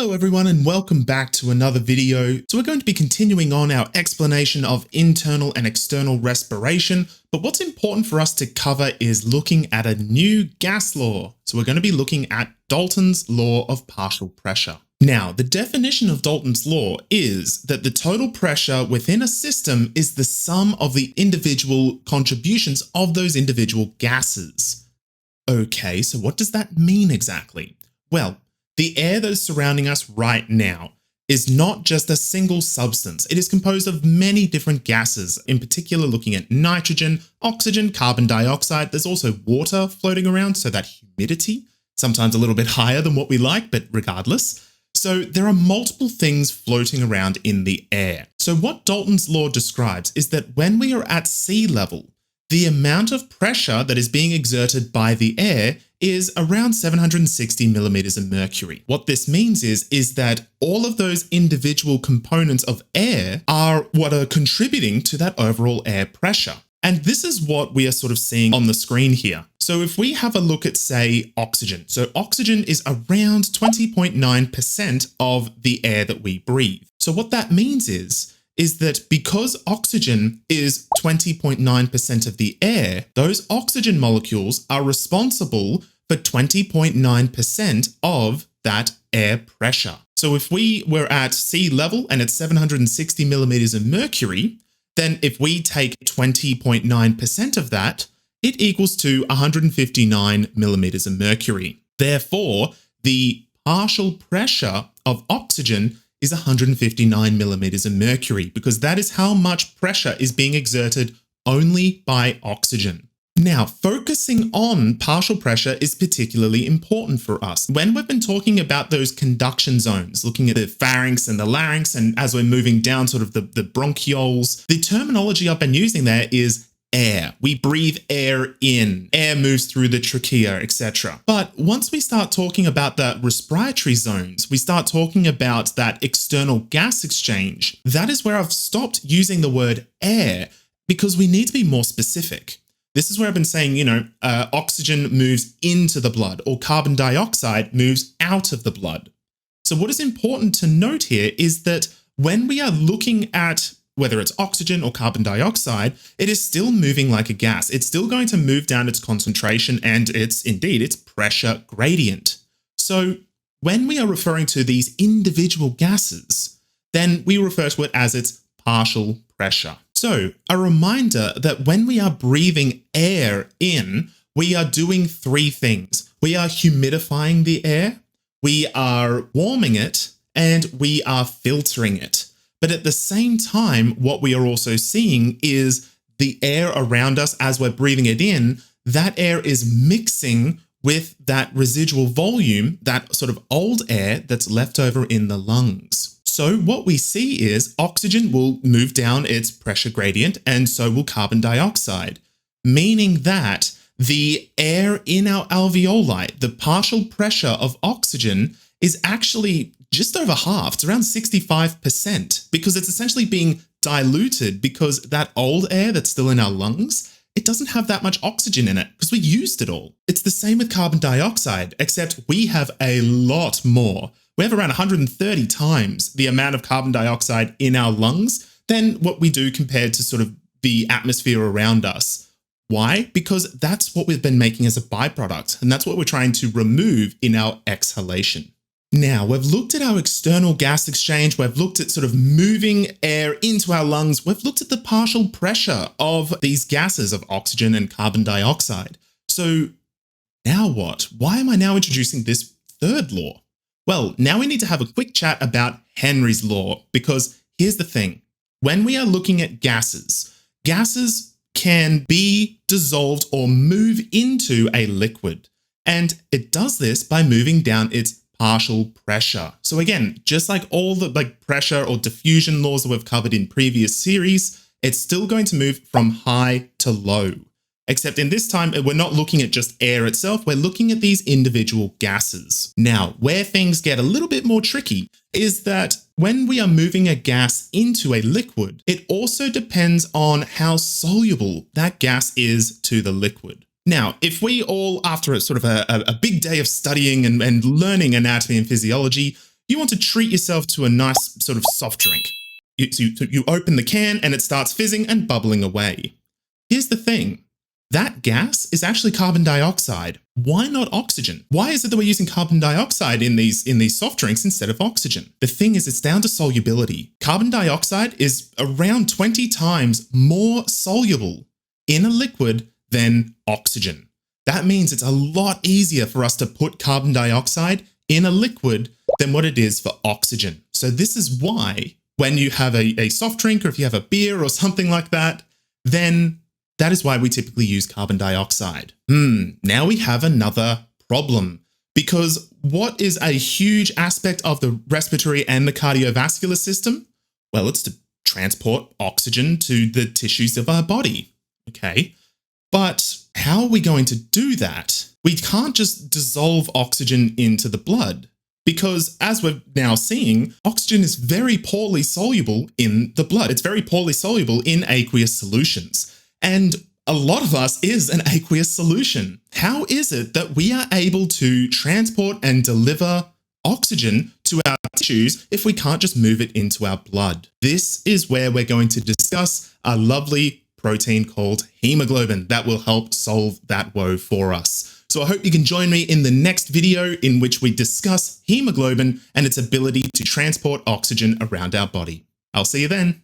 Hello everyone and welcome back to another video. So we're going to be continuing on our explanation of internal and external respiration, but what's important for us to cover is looking at a new gas law. So we're going to be looking at Dalton's law of partial pressure. Now, the definition of Dalton's law is that the total pressure within a system is the sum of the individual contributions of those individual gases. Okay, so what does that mean exactly? Well, the air that is surrounding us right now is not just a single substance. It is composed of many different gases, in particular looking at nitrogen, oxygen, carbon dioxide. There's also water floating around, so that humidity, sometimes a little bit higher than what we like, but regardless. So there are multiple things floating around in the air. So what Dalton's law describes is that when we are at sea level, the amount of pressure that is being exerted by the air is around 760 millimeters of mercury. What this means is that all of those individual components of air are what are contributing to that overall air pressure. And this is what we are sort of seeing on the screen here. So if we have a look at, say, oxygen. So oxygen is around 20.9% of the air that we breathe. So what that means is that because oxygen is 20.9% of the air, those oxygen molecules are responsible for 20.9% of that air pressure. So if we were at sea level and it's 760 millimeters of mercury, then if we take 20.9% of that, it equals to 159 millimeters of mercury. Therefore, the partial pressure of oxygen is 159 millimeters of mercury, because that is how much pressure is being exerted only by oxygen. Now, focusing on partial pressure is particularly important for us. When we've been talking about those conduction zones, looking at the pharynx and the larynx, and as we're moving down sort of the bronchioles, the terminology I've been using there is air. We breathe air in, air moves through the trachea, etc. But once we start talking about the respiratory zones, we start talking about that external gas exchange. That is where I've stopped using the word air, because we need to be more specific. This is where I've been saying, oxygen moves into the blood, or carbon dioxide moves out of the blood. So what is important to note here is that when we are looking at whether it's oxygen or carbon dioxide, it is still moving like a gas. It's still going to move down its concentration and its pressure gradient. So when we are referring to these individual gases, then we refer to it as its partial pressure. So a reminder that when we are breathing air in, we are doing three things. We are humidifying the air, we are warming it, and we are filtering it. But at the same time, what we are also seeing is the air around us as we're breathing it in, that air is mixing with that residual volume, that sort of old air that's left over in the lungs. So what we see is oxygen will move down its pressure gradient, and so will carbon dioxide, meaning that the air in our alveoli, the partial pressure of oxygen, is actually just over half. It's around 65%, because it's essentially being diluted because that old air that's still in our lungs, it doesn't have that much oxygen in it because we used it all. It's the same with carbon dioxide, except we have a lot more. We have around 130 times the amount of carbon dioxide in our lungs than what we do compared to sort of the atmosphere around us. Why? Because that's what we've been making as a byproduct, and that's what we're trying to remove in our exhalation. Now, we've looked at our external gas exchange, we've looked at sort of moving air into our lungs, we've looked at the partial pressure of these gases of oxygen and carbon dioxide. So now what? Why am I now introducing this third law? Well, now we need to have a quick chat about Henry's law, because here's the thing. When we are looking at gases can be dissolved or move into a liquid, and it does this by moving down its partial pressure. So again, just like all the pressure or diffusion laws that we've covered in previous series, it's still going to move from high to low. Except in this time, we're not looking at just air itself, we're looking at these individual gases. Now, where things get a little bit more tricky is that when we are moving a gas into a liquid, it also depends on how soluble that gas is to the liquid. Now, if we all, after a sort of a big day of studying and learning anatomy and physiology, you want to treat yourself to a nice sort of soft drink. You open the can and it starts fizzing and bubbling away. Here's the thing. That gas is actually carbon dioxide. Why not oxygen? Why is it that we're using carbon dioxide in these soft drinks instead of oxygen? The thing is, it's down to solubility. Carbon dioxide is around 20 times more soluble in a liquid than oxygen. That means it's a lot easier for us to put carbon dioxide in a liquid than what it is for oxygen. So this is why when you have a soft drink, or if you have a beer or something like that, then that is why we typically use carbon dioxide. Now we have another problem, because what is a huge aspect of the respiratory and the cardiovascular system? Well, it's to transport oxygen to the tissues of our body. Okay, but how are we going to do that? We can't just dissolve oxygen into the blood, because as we're now seeing, oxygen is very poorly soluble in the blood. It's very poorly soluble in aqueous solutions. And a lot of us is an aqueous solution. How is it that we are able to transport and deliver oxygen to our tissues if we can't just move it into our blood? This is where we're going to discuss a lovely protein called hemoglobin that will help solve that woe for us. So I hope you can join me in the next video in which we discuss hemoglobin and its ability to transport oxygen around our body. I'll see you then.